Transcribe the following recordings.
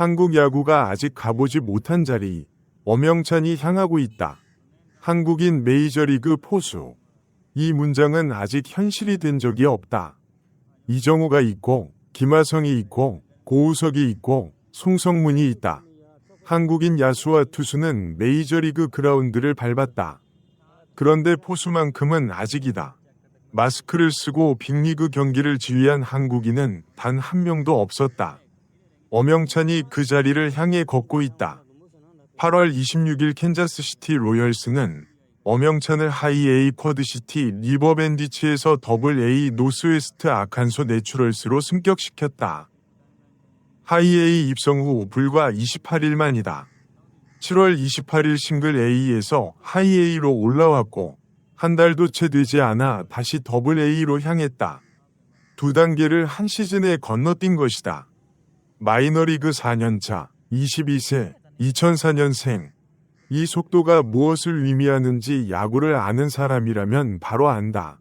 한국 야구가 아직 가보지 못한 자리, 엄영찬이 향하고 있다. 한국인 메이저리그 포수. 이 문장은 아직 현실이 된 적이 없다. 이정우가 있고, 김하성이 있고, 고우석이 있고, 송성문이 있다. 한국인 야수와 투수는 메이저리그 그라운드를 밟았다. 그런데 포수만큼은 아직이다. 마스크를 쓰고 빅리그 경기를 지휘한 한국인은 단 한 명도 없었다. 엄영찬이 그 자리를 향해 걷고 있다. 8월 26일 캔자스시티 로열스는 엄영찬을 하이에이 쿼드시티 리버밴디츠에서 더블A 노스웨스트 아칸소 내추럴스로 승격시켰다. 하이에이 입성 후 불과 28일 만이다. 7월 28일 싱글 A에서 하이에이로 올라왔고 한 달도 채 되지 않아 다시 더블A로 향했다. 두 단계를 한 시즌에 건너뛴 것이다. 마이너리그 4년차, 22세, 2004년생. 이 속도가 무엇을 의미하는지 야구를 아는 사람이라면 바로 안다.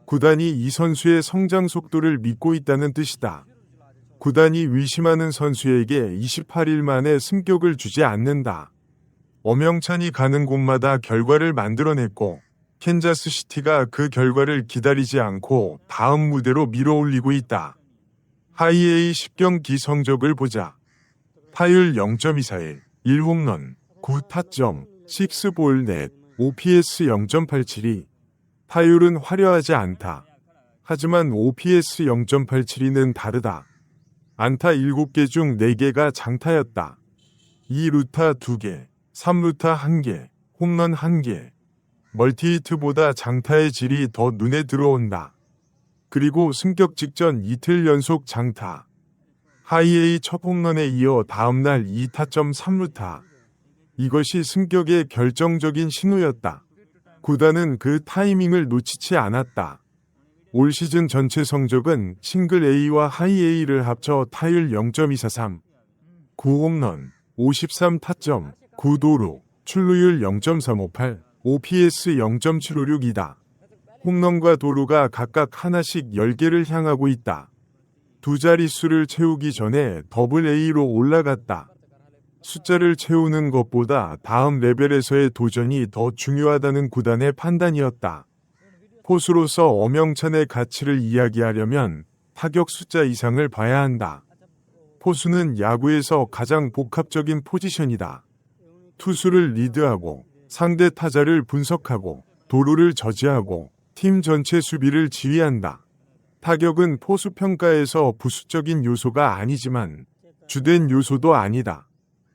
구단이 이 선수의 성장 속도를 믿고 있다는 뜻이다. 구단이 의심하는 선수에게 28일 만에 승격을 주지 않는다. 엄영찬이 가는 곳마다 결과를 만들어냈고 캔자스시티가 그 결과를 기다리지 않고 다음 무대로 밀어올리고 있다. 하이에이 10경기 성적을 보자. 타율 0.241, 1홈런, 9타점, 6볼 넷, OPS 0.872. 타율은 화려하지 않다. 하지만 OPS 0.872는 다르다. 안타 7개 중 4개가 장타였다. 2루타 2개, 3루타 1개, 홈런 1개. 멀티히트보다 장타의 질이 더 눈에 들어온다. 그리고 승격 직전 이틀 연속 장타. 하이에이 첫 홈런에 이어 다음날 2타점 3루타. 이것이 승격의 결정적인 신호였다. 구단은 그 타이밍을 놓치지 않았다. 올 시즌 전체 성적은 싱글 A와 하이 A를 합쳐 타율 0.243, 9홈런, 53타점, 9도루, 출루율 0.358, OPS 0.756이다. 홈런과 도루가 각각 하나씩 10개를 향하고 있다. 두 자릿수를 채우기 전에 더블A로 올라갔다. 숫자를 채우는 것보다 다음 레벨에서의 도전이 더 중요하다는 구단의 판단이었다. 포수로서 엄영찬의 가치를 이야기하려면 타격 숫자 이상을 봐야 한다. 포수는 야구에서 가장 복합적인 포지션이다. 투수를 리드하고 상대 타자를 분석하고 도루를 저지하고 팀 전체 수비를 지휘한다. 타격은 포수 평가에서 부수적인 요소가 아니지만 주된 요소도 아니다.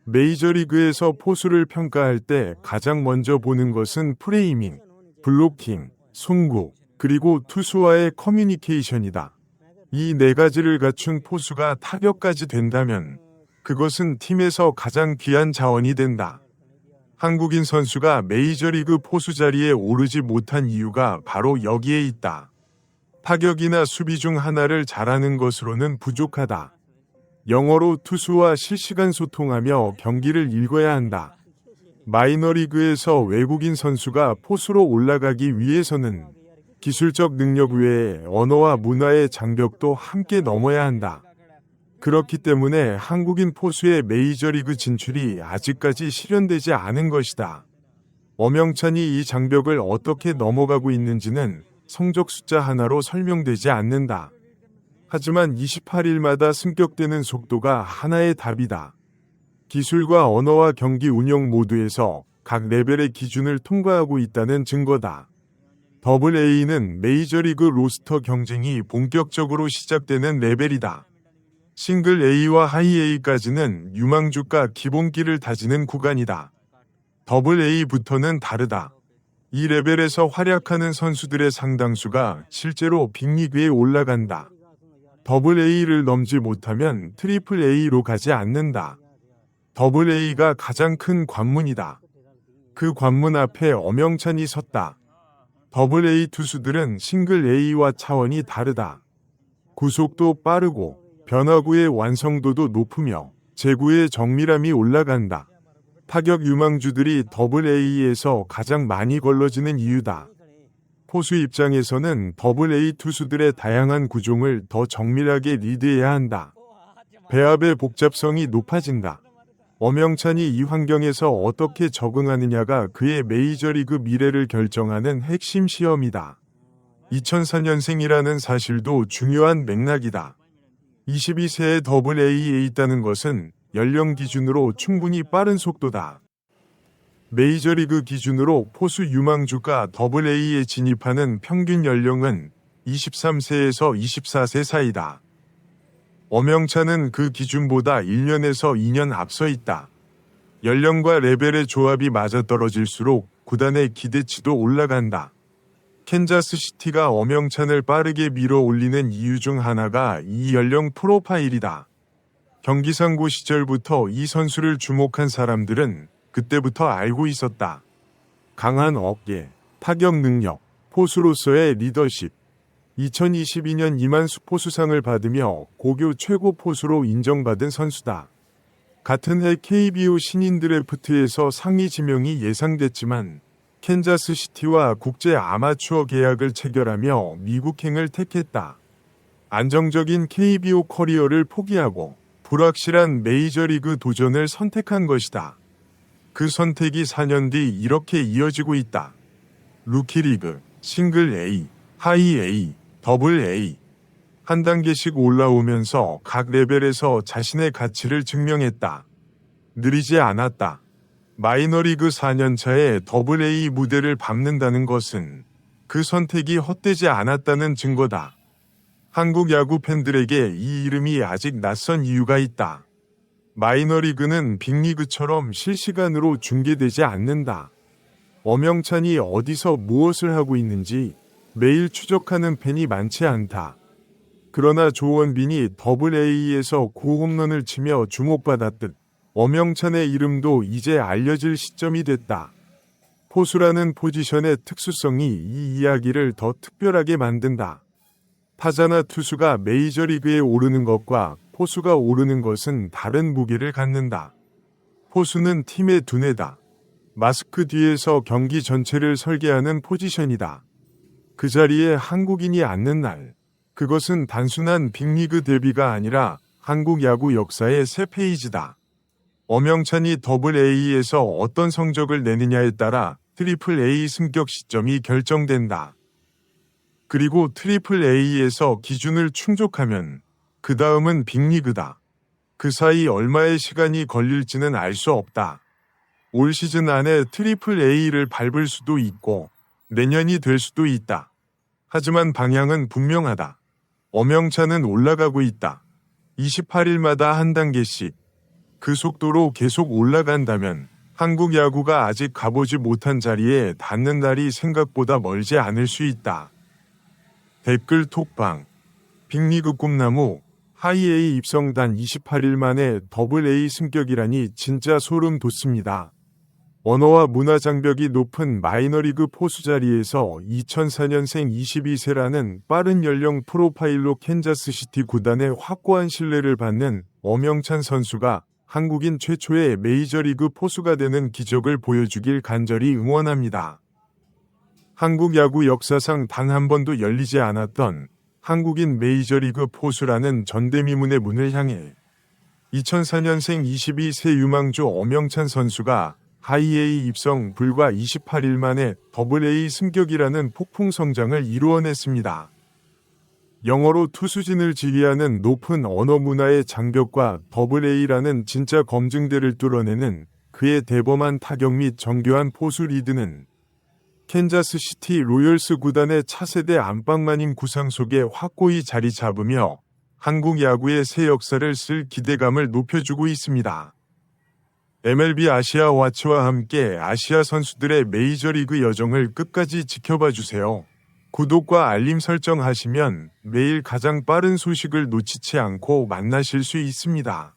메이저리그에서 포수를 평가할 때 가장 먼저 보는 것은 프레이밍, 블로킹, 송구, 그리고 투수와의 커뮤니케이션이다. 이 네 가지를 갖춘 포수가 타격까지 된다면 그것은 팀에서 가장 귀한 자원이 된다. 한국인 선수가 메이저리그 포수 자리에 오르지 못한 이유가 바로 여기에 있다. 타격이나 수비 중 하나를 잘하는 것으로는 부족하다. 영어로 투수와 실시간 소통하며 경기를 읽어야 한다. 마이너리그에서 외국인 선수가 포수로 올라가기 위해서는 기술적 능력 외에 언어와 문화의 장벽도 함께 넘어야 한다. 그렇기 때문에 한국인 포수의 메이저리그 진출이 아직까지 실현되지 않은 것이다. 엄영찬이 이 장벽을 어떻게 넘어가고 있는지는 성적 숫자 하나로 설명되지 않는다. 하지만 28일마다 승격되는 속도가 하나의 답이다. 기술과 언어와 경기 운영 모두에서 각 레벨의 기준을 통과하고 있다는 증거다. 더블A는 메이저리그 로스터 경쟁이 본격적으로 시작되는 레벨이다. 싱글 A와 하이 A까지는 유망주가 기본기를 다지는 구간이다. 더블A부터는 다르다. 이 레벨에서 활약하는 선수들의 상당수가 실제로 빅리그에 올라간다. 더블A를 넘지 못하면 트리플 A로 가지 않는다. 더블A가 가장 큰 관문이다. 그 관문 앞에 엄영찬이 섰다. 더블A 투수들은 싱글 A와 차원이 다르다. 구속도 빠르고 변화구의 완성도도 높으며 제구의 정밀함이 올라간다. 타격 유망주들이 더블A에서 가장 많이 걸러지는 이유다. 포수 입장에서는 더블A 투수들의 다양한 구종을 더 정밀하게 리드해야 한다. 배합의 복잡성이 높아진다. 엄영찬이 이 환경에서 어떻게 적응하느냐가 그의 메이저리그 미래를 결정하는 핵심 시험이다. 2004년생이라는 사실도 중요한 맥락이다. 22세에 AA에 있다는 것은 연령 기준으로 충분히 빠른 속도다. 메이저리그 기준으로 포수 유망주가 AA에 진입하는 평균 연령은 23세에서 24세 사이다. 엄영찬은 그 기준보다 1년에서 2년 앞서 있다. 연령과 레벨의 조합이 맞아떨어질수록 구단의 기대치도 올라간다. 캔자스시티가 엄영찬을 빠르게 밀어올리는 이유 중 하나가 이 연령 프로파일이다. 경기상고 시절부터 이 선수를 주목한 사람들은 그때부터 알고 있었다. 강한 어깨, 타격 능력, 포수로서의 리더십. 2022년 이만수 포수상을 받으며 고교 최고 포수로 인정받은 선수다. 같은 해 KBO 신인 드래프트에서 상위 지명이 예상됐지만 캔자스시티와 국제 아마추어 계약을 체결하며 미국행을 택했다. 안정적인 KBO 커리어를 포기하고 불확실한 메이저리그 도전을 선택한 것이다. 그 선택이 4년 뒤 이렇게 이어지고 있다. 루키리그, 싱글 A, 하이 A, 더블 A. 한 단계씩 올라오면서 각 레벨에서 자신의 가치를 증명했다. 느리지 않았다. 마이너리그 4년차에 더블 A 무대를 밟는다는 것은 그 선택이 헛되지 않았다는 증거다. 한국 야구 팬들에게 이 이름이 아직 낯선 이유가 있다. 마이너리그는 빅리그처럼 실시간으로 중계되지 않는다. 엄영찬이 어디서 무엇을 하고 있는지 매일 추적하는 팬이 많지 않다. 그러나 조원빈이 AA에서 고홈런을 치며 주목받았듯 엄영찬의 이름도 이제 알려질 시점이 됐다. 포수라는 포지션의 특수성이 이 이야기를 더 특별하게 만든다. 타자나 투수가 메이저리그에 오르는 것과 포수가 오르는 것은 다른 무게를 갖는다. 포수는 팀의 두뇌다. 마스크 뒤에서 경기 전체를 설계하는 포지션이다. 그 자리에 한국인이 앉는 날, 그것은 단순한 빅리그 데뷔가 아니라 한국 야구 역사의 새 페이지다. 엄영찬이 AA에서 어떤 성적을 내느냐에 따라 AAA 승격 시점이 결정된다. 그리고 AA에서 기준을 충족하면 그 다음은 빅리그다. 그 사이 얼마의 시간이 걸릴지는 알 수 없다. 올 시즌 안에 AA를 밟을 수도 있고 내년이 될 수도 있다. 하지만 방향은 분명하다. 엄영찬은 올라가고 있다. 28일마다 한 단계씩. 그 속도로 계속 올라간다면 한국 야구가 아직 가보지 못한 자리에 닿는 날이 생각보다 멀지 않을 수 있다. 댓글 톡방. 빅리그 꿈나무. 하이A 입성 단 28일 만에 AA 승격이라니 진짜 소름 돋습니다. 언어와 문화 장벽이 높은 마이너리그 포수 자리에서 2004년생 22세라는 빠른 연령 프로파일로 캔자스시티 구단의 확고한 신뢰를 받는 엄영찬 선수가 한국인 최초의 메이저리그 포수가 되는 기적을 보여주길 간절히 응원합니다. 한국 야구 역사상 단 한 번도 열리지 않았던 한국인 메이저리그 포수라는 전대미문의 문을 향해 2004년생 22세 유망주 엄영찬 선수가 하이A 입성 불과 28일 만에 AA 승격이라는 폭풍 성장을 이루어냈습니다. 영어로 투수진을 지휘하는 높은 언어 문화의 장벽과 AA라는 진짜 검증대를 뚫어내는 그의 대범한 타격 및 정교한 포수 리드는 캔자스시티 로열스 구단의 차세대 안방마님 구상 속에 확고히 자리 잡으며 한국 야구의 새 역사를 쓸 기대감을 높여주고 있습니다. MLB 아시아 와치와 함께 아시아 선수들의 메이저리그 여정을 끝까지 지켜봐 주세요. 구독과 알림 설정하시면 매일 가장 빠른 소식을 놓치지 않고 만나실 수 있습니다.